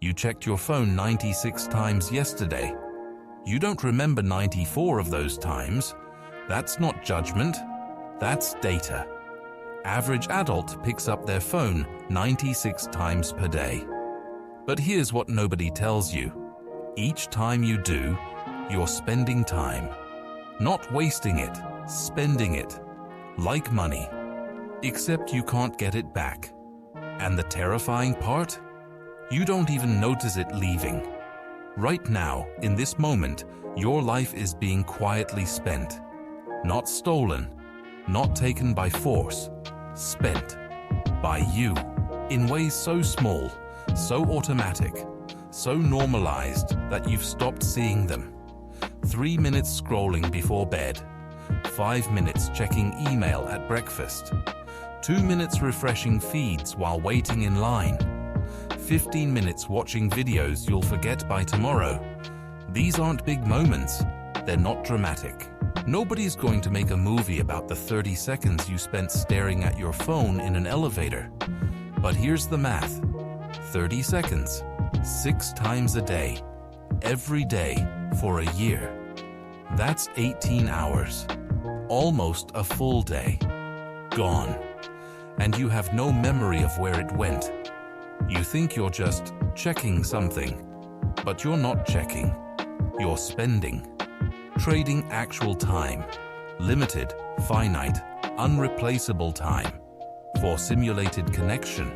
You checked your phone 96 times yesterday. You don't remember 94 of those times. That's not judgment, that's data. Average adult picks up their phone 96 times per day. But here's what nobody tells you. Each time you do, you're spending time. Not wasting it, spending it. Like money. Except you can't get it back. And the terrifying part? You don't even notice it leaving. Right now, in this moment, your life is being quietly spent. Not stolen, not taken by force, spent by you in ways so small, so automatic, so normalized that you've stopped seeing them. 3 minutes scrolling before bed, 5 minutes checking email at breakfast, 2 minutes refreshing feeds while waiting in line, 15 minutes watching videos you'll forget by tomorrow. These aren't big moments. They're not dramatic. Nobody's going to make a movie about the 30 seconds you spent staring at your phone in an elevator. But here's the math. 30 seconds, 6 times a day, every day for a year. That's 18 hours. Almost a full day. Gone. And you have no memory of where it went. You think you're just checking something, but you're not checking. You're spending. Trading actual time, limited, finite, unreplaceable time, for simulated connection,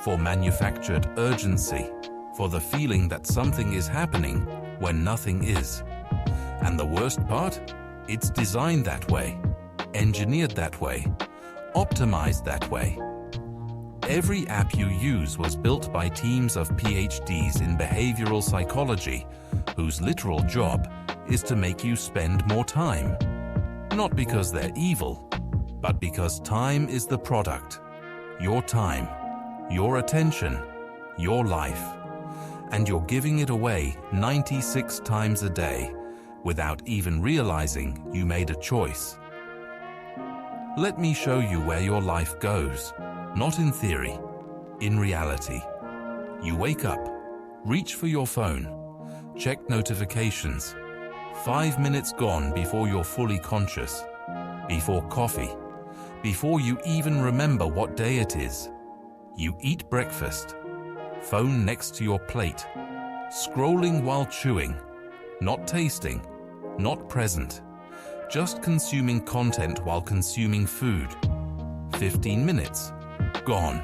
for manufactured urgency, for the feeling that something is happening when nothing is. And the worst part? It's designed that way, engineered that way, optimized that way. Every app you use was built by teams of PhDs in behavioral psychology, whose literal job is to make you spend more time. Not because they're evil, but because time is the product. Your time, your attention, your life. And you're giving it away 96 times a day without even realizing you made a choice. Let me show you where your life goes. Not in theory, in reality. You wake up, reach for your phone, check notifications. 5 minutes gone before you're fully conscious, before coffee, before you even remember what day it is. You eat breakfast, phone next to your plate, scrolling while chewing, not tasting, not present, just consuming content while consuming food. 15 minutes. Gone.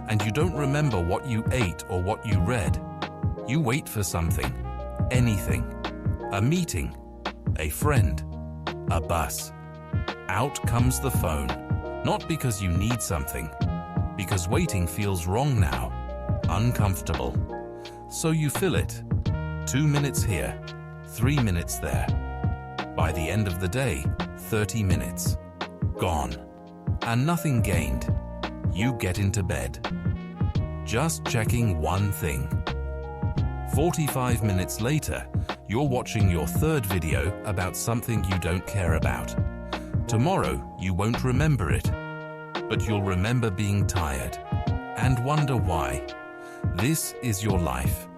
And you don't remember what you ate or what you read. You wait for something, anything, a meeting, a friend, a bus. Out comes the phone, not because you need something, because waiting feels wrong now, uncomfortable. So you fill it. 2 minutes here, 3 minutes there. By the end of the day, 30 minutes. Gone. And nothing gained. You get into bed. Just checking one thing. 45 minutes later, you're watching your third video about something you don't care about. Tomorrow, you won't remember it, but you'll remember being tired and wonder why. This is your life,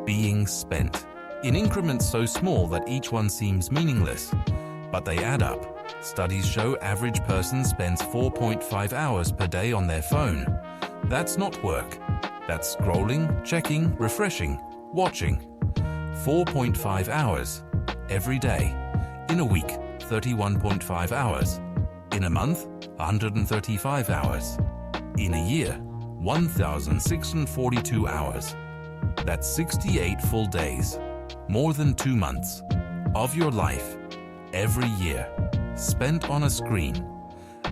being spent, in increments so small that each one seems meaningless, but they add up. Studies show average person spends 4.5 hours per day on their phone. That's not work. That's scrolling, checking, refreshing, watching. 4.5 hours every day. In a week, 31.5 hours. In a month, 135 hours. In a year, 1,642 hours. That's 68 full days. More than 2 months of your life every year spent on a screen.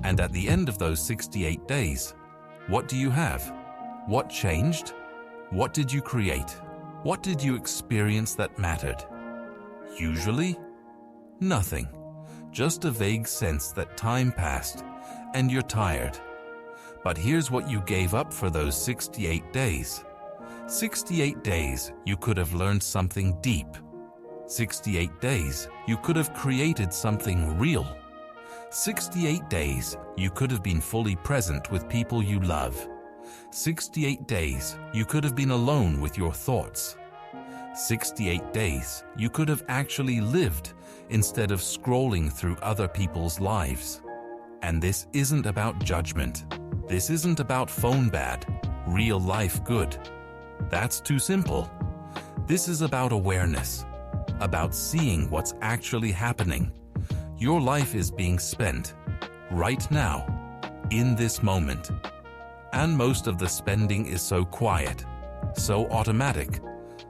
And at the end of those 68 days, what do you have? What changed? What did you create? What did you experience that mattered? Usually, nothing. Just a vague sense that time passed and you're tired. But here's what you gave up for those 68 days. 68 days you could have learned something deep. 68 days you could have created something real. 68 days you could have been fully present with people you love. 68 days you could have been alone with your thoughts. 68 days you could have actually lived instead of scrolling through other people's lives. And this isn't about judgment. This isn't about phone bad, real life good. That's too simple. This is about awareness, about seeing what's actually happening. Your life is being spent right now, in this moment. And most of the spending is so quiet, so automatic,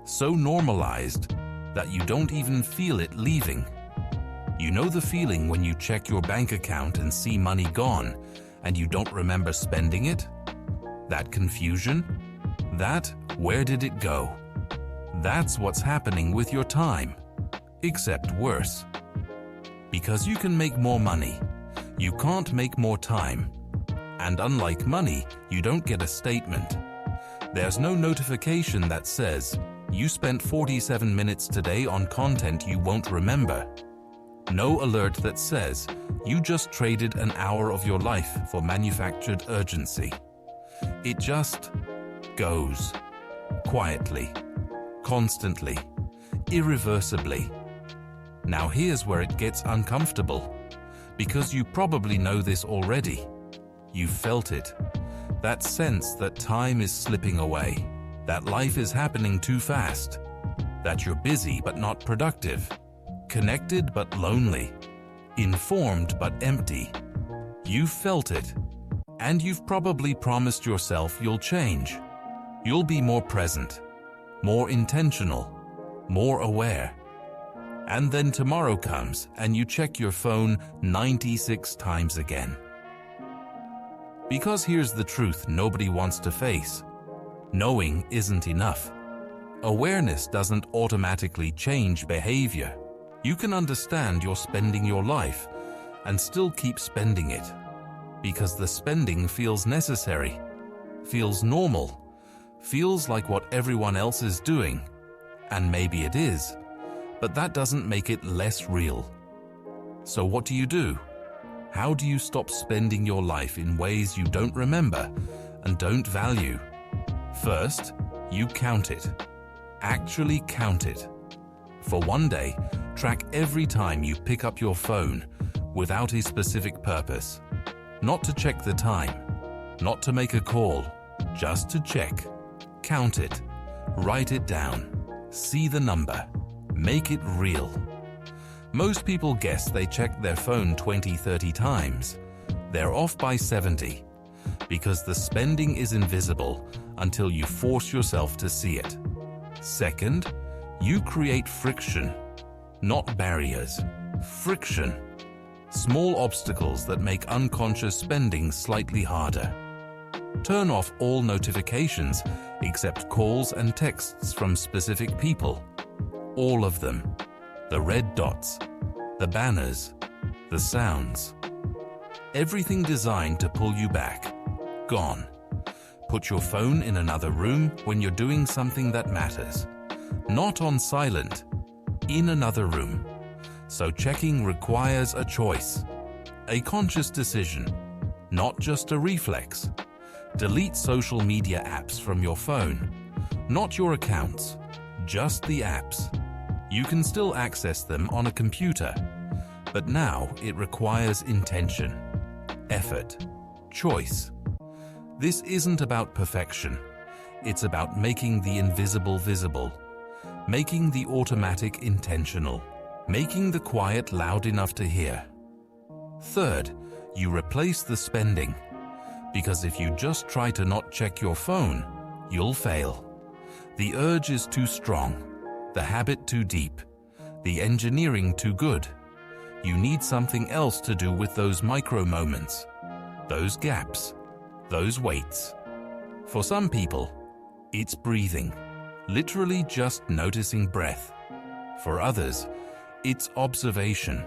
so normalized that you don't even feel it leaving. You know the feeling when you check your bank account and see money gone and you don't remember spending it? That confusion? That, where did it go? That's what's happening with your time, except worse. Because you can make more money, you can't make more time. And unlike money, you don't get a statement. There's no notification that says, you spent 47 minutes today on content you won't remember. No alert that says, you just traded an hour of your life for manufactured urgency. It just goes. Quietly. Constantly. Irreversibly. Now here's where it gets uncomfortable. Because you probably know this already. You've felt it. That sense that time is slipping away. That life is happening too fast. That you're busy but not productive. Connected but lonely. Informed but empty. You've felt it. And you've probably promised yourself you'll change. You'll be more present. More intentional. More aware. And then tomorrow comes and you check your phone 96 times again. Because here's the truth nobody wants to face. Knowing isn't enough. Awareness doesn't automatically change behavior. You can understand you're spending your life and still keep spending it. Because the spending feels necessary, feels normal, feels like what everyone else is doing. And maybe it is, but that doesn't make it less real. So what do? How do you stop spending your life in ways you don't remember and don't value? First, you count it. Actually count it. For one day, track every time you pick up your phone without a specific purpose. Not to check the time, not to make a call, just to check. Count it. Write it down. See the number. Make it real. Most people guess they check their phone 20-30 times. They're off by 70, because the spending is invisible until you force yourself to see it. Second, you create friction, not barriers. Friction. Small obstacles that make unconscious spending slightly harder. Turn off all notifications except calls and texts from specific people. All of them. The red dots, the banners, the sounds. Everything designed to pull you back. Gone. Put your phone in another room when you're doing something that matters. Not on silent. In another room. So checking requires a choice. A conscious decision. Not just a reflex. Delete social media apps from your phone. Not your accounts. Just the apps. You can still access them on a computer, but now it requires intention, effort, choice. This isn't about perfection. It's about making the invisible visible, making the automatic intentional, making the quiet loud enough to hear. Third, you replace the spending, because if you just try to not check your phone, you'll fail. The urge is too strong. The habit too deep, the engineering too good. You need something else to do with those micro moments, those gaps, those waits. For some people, it's breathing, literally just noticing breath. For others, it's observation,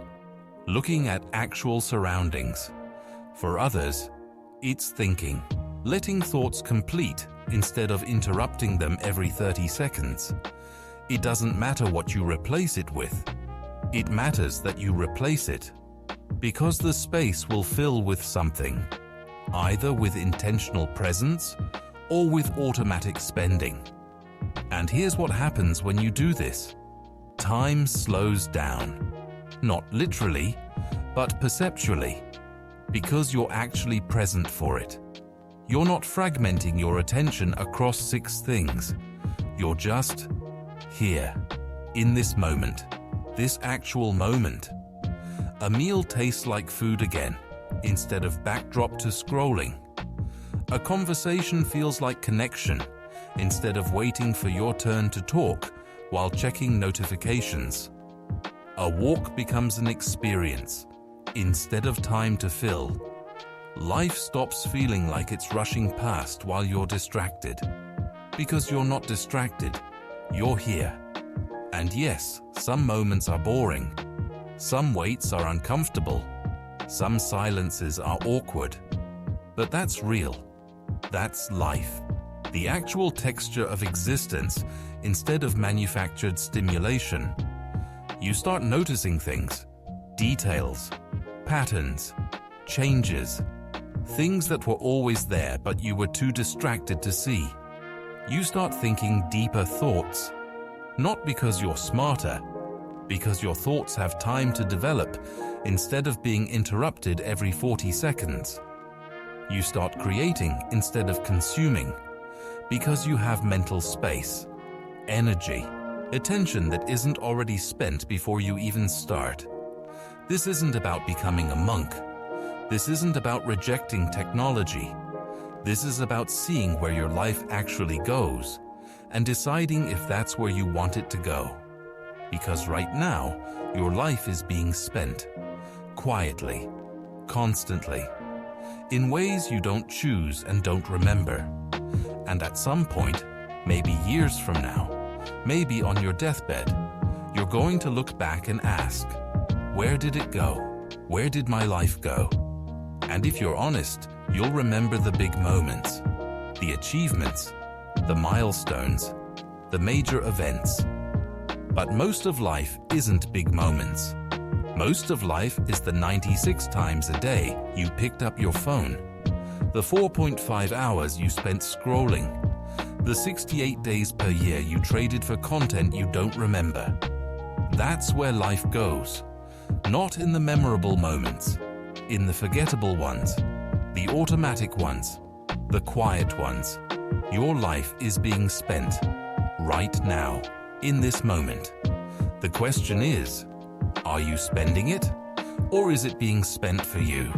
looking at actual surroundings. For others, it's thinking, letting thoughts complete instead of interrupting them every 30 seconds. It doesn't matter what you replace it with. It matters that you replace it. Because the space will fill with something, either with intentional presence or with automatic spending. And here's what happens when you do this. Time slows down. Not literally, but perceptually, because you're actually present for it. You're not fragmenting your attention across 6 things. You're just here, in this moment, this actual moment. A meal tastes like food again, instead of backdrop to scrolling. A conversation feels like connection, instead of waiting for your turn to talk while checking notifications. A walk becomes an experience, instead of time to fill. Life stops feeling like it's rushing past while you're distracted. Because you're not distracted, you're here. And yes, some moments are boring. Some waits are uncomfortable. Some silences are awkward. But that's real. That's life. The actual texture of existence instead of manufactured stimulation. You start noticing things, details, patterns, changes, things that were always there but you were too distracted to see. You start thinking deeper thoughts, not because you're smarter, because your thoughts have time to develop instead of being interrupted every 40 seconds. You start creating instead of consuming, because you have mental space, energy, attention that isn't already spent before you even start. This isn't about becoming a monk. This isn't about rejecting technology. This is about seeing where your life actually goes and deciding if that's where you want it to go. Because right now, your life is being spent, quietly, constantly, in ways you don't choose and don't remember. And at some point, maybe years from now, maybe on your deathbed, you're going to look back and ask, where did it go? Where did my life go? And if you're honest, you'll remember the big moments, the achievements, the milestones, the major events. But most of life isn't big moments. Most of life is the 96 times a day you picked up your phone, the 4.5 hours you spent scrolling, the 68 days per year you traded for content you don't remember. That's where life goes, not in the memorable moments, in the forgettable ones, the automatic ones, the quiet ones. Your life is being spent right now, in this moment. The question is, are you spending it, or is it being spent for you?